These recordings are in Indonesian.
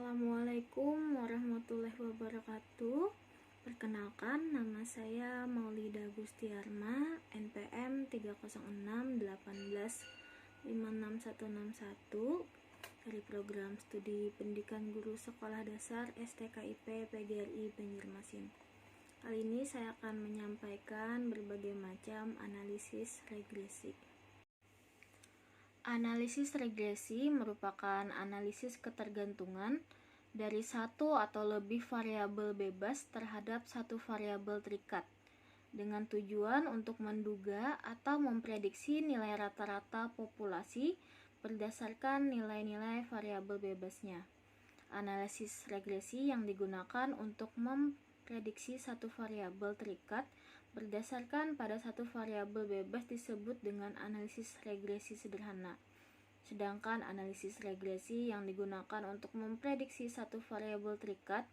Assalamualaikum warahmatullahi wabarakatuh. Perkenalkan, nama saya Maulida Gustiarma, NPM 306 dari Program Studi Pendidikan Guru Sekolah Dasar STKIP PGRI Banjarmasin. Kali ini saya akan menyampaikan berbagai macam analisis regresi. Analisis regresi merupakan analisis ketergantungan dari satu atau lebih variabel bebas terhadap satu variabel terikat, dengan tujuan untuk menduga atau memprediksi nilai rata-rata populasi berdasarkan nilai-nilai variabel bebasnya. Analisis regresi yang digunakan untuk memprediksi satu variabel terikat berdasarkan pada satu variabel bebas disebut dengan analisis regresi sederhana. Sedangkan analisis regresi yang digunakan untuk memprediksi satu variabel terikat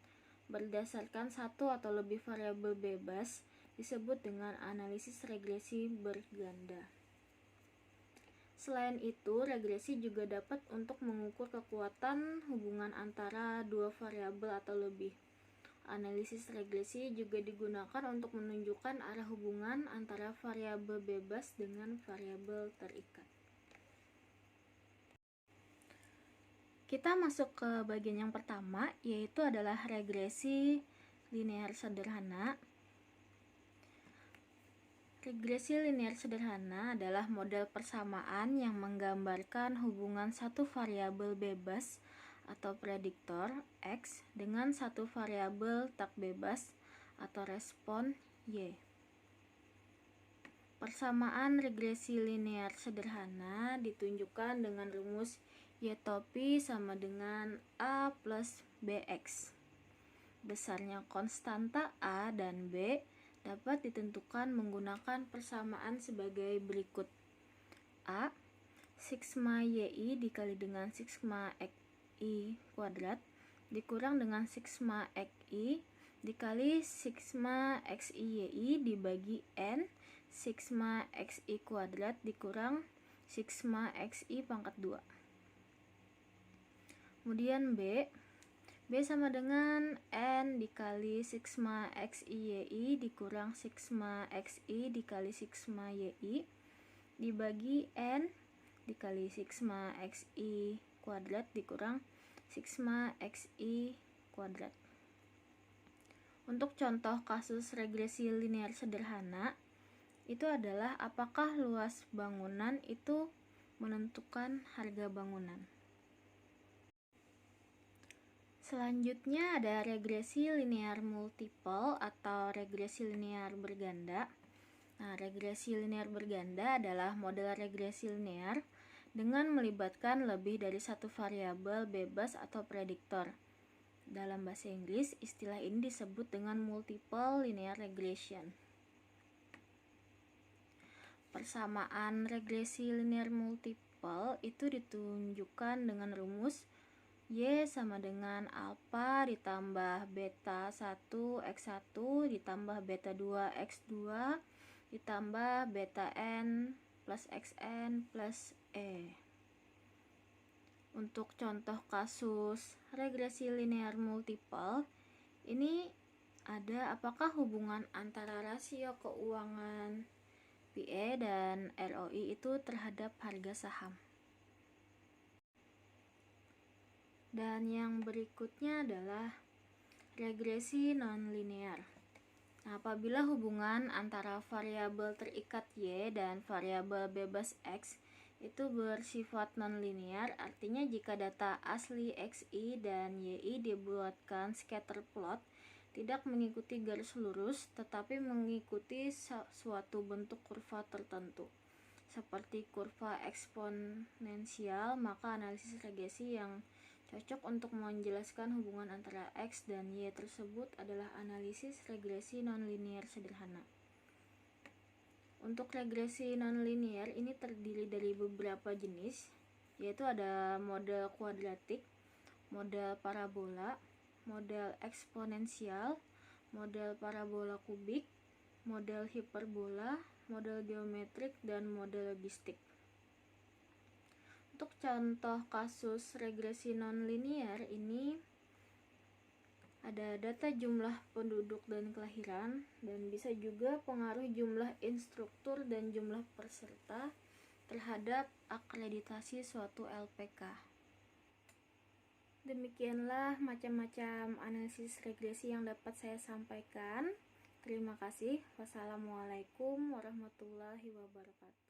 berdasarkan satu atau lebih variabel bebas disebut dengan analisis regresi berganda. Selain itu, regresi juga dapat untuk mengukur kekuatan hubungan antara dua variabel atau lebih. Analisis regresi juga digunakan untuk menunjukkan arah hubungan antara variabel bebas dengan variabel terikat. Kita masuk ke bagian yang pertama, yaitu adalah regresi linear sederhana. Regresi linear sederhana adalah model persamaan yang menggambarkan hubungan satu variabel bebas atau prediktor X dengan satu variabel tak bebas atau respon Y. Persamaan regresi linear sederhana ditunjukkan dengan rumus Y topi sama dengan A plus BX. Besarnya konstanta A dan B dapat ditentukan menggunakan persamaan sebagai berikut. A, sigma YI dikali dengan sigma XI kuadrat dikurang dengan sigma XI dikali sigma XI YI dibagi N sigma XI kuadrat dikurang sigma XI pangkat 2. Kemudian B sama dengan N dikali sigma XI YI dikurang sigma XI dikali sigma YI dibagi N dikali sigma XI kuadrat dikurang sigma XI kuadrat. Untuk contoh kasus regresi linear sederhana, itu adalah apakah luas bangunan itu menentukan harga bangunan. Selanjutnya ada regresi linear multiple atau regresi linear berganda. Nah, regresi linear berganda adalah model regresi linear dengan melibatkan lebih dari satu variabel bebas atau prediktor. Dalam bahasa Inggris, istilah ini disebut dengan multiple linear regression. Persamaan regresi linear multiple itu ditunjukkan dengan rumus Y sama dengan alpha ditambah beta 1 X1 ditambah beta 2 X2 ditambah beta N plus XN plus E. Untuk contoh kasus regresi linear multiple, ini ada apakah hubungan antara rasio keuangan PE dan ROI itu terhadap harga saham. Dan yang berikutnya adalah regresi nonlinear. Nah, apabila hubungan antara variabel terikat Y dan variabel bebas X itu bersifat nonlinear, artinya jika data asli XI dan YI dibuatkan scatter plot, tidak mengikuti garis lurus tetapi mengikuti suatu bentuk kurva tertentu seperti kurva eksponensial, maka analisis regresi yang cocok untuk menjelaskan hubungan antara X dan Y tersebut adalah analisis regresi nonlinear sederhana. Untuk regresi nonlinear ini terdiri dari beberapa jenis, yaitu ada model kuadratik, model parabola, model eksponensial, model parabola kubik, model hiperbola, model geometrik, dan model logistik. Untuk contoh kasus regresi nonlinear ini ada data jumlah penduduk dan kelahiran, dan bisa juga pengaruh jumlah instruktur dan jumlah peserta terhadap akreditasi suatu LPK. Demikianlah macam-macam analisis regresi yang dapat saya sampaikan. Terima kasih. Wassalamualaikum warahmatullahi wabarakatuh.